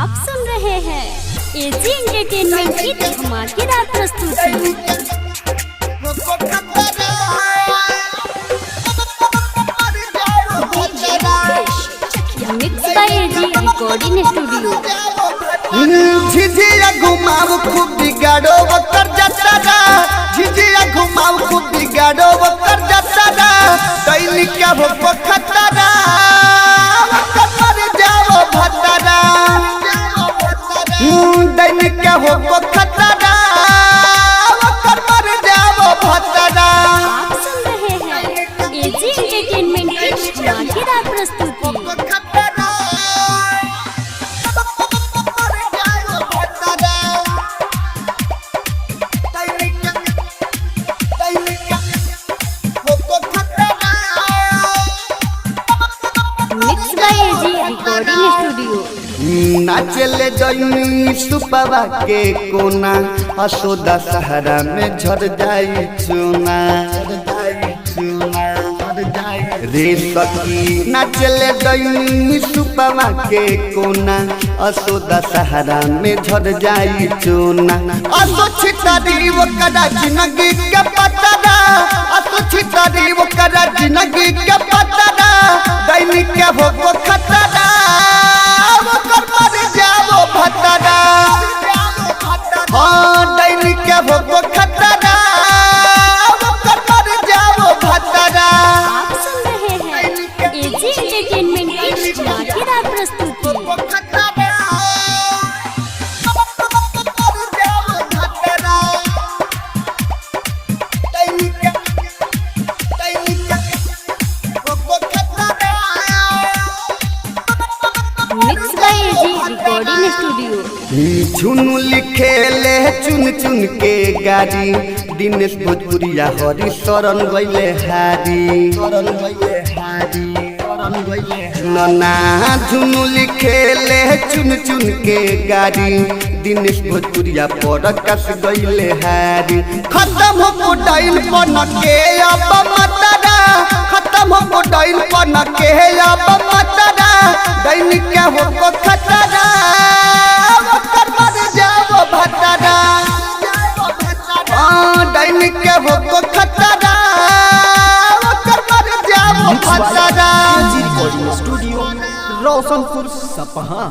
आप सुन रहे हैं एजी एंटरटेनमेंट की धमाकेदार प्रस्तुति। Mix by AG recording studio. झिझिया घुमाओ खूब बिगाड़ो वो कर जाता रा, झिझिया घुमाओ खूब बिगाड़ो वो कर जाता रा, दैनी क्या वो खतरा मर जाओ भतरा, दैनी क्या वो खतरा मर जाओ भतरा। आप सुन रहे हैं एजी एंटरटेनमेंट की धमाकेदार प्रस्तुति। नाचले जैनी सुपवा के कोना, असोदा सहारा में झड़ जाई चुना रे सखी। नाचले जैनी सुपवा के कोना, असोदा सहारा में झड़ जाई चुना। असो छितारी वो करा जिंदगी के पतरा, असो छितारी वो करा जिंदगी के पतरा, दैनी के हो खतरा भतरा। हाँ दैनी क्या वो खतरा मर जाओ भतरा। आप सुन रहे हैं एजी एंटरटेनमेंट की धमाकेदार प्रस्तुति। Mix by AG recording studio. झुनु लिखेले चुन चुन के गाड़ी, दिनेश भोजपुरिया हरी शरण गइले हारी। नना झुनु लिखेले चुन चुन के गाड़ी, दिनेश भोजपुरिया प्रकाश गइले हारी। खत्म हो डाइन पन के अब मतरा, खत्म हो डाइन पन के अब मतरा, दैनी क्या हो खतरा मर जाओ भतरा। दैनी क्या हो खतरा मर जाओ भतरा। स्टूडियो रोशनपुर सपहा।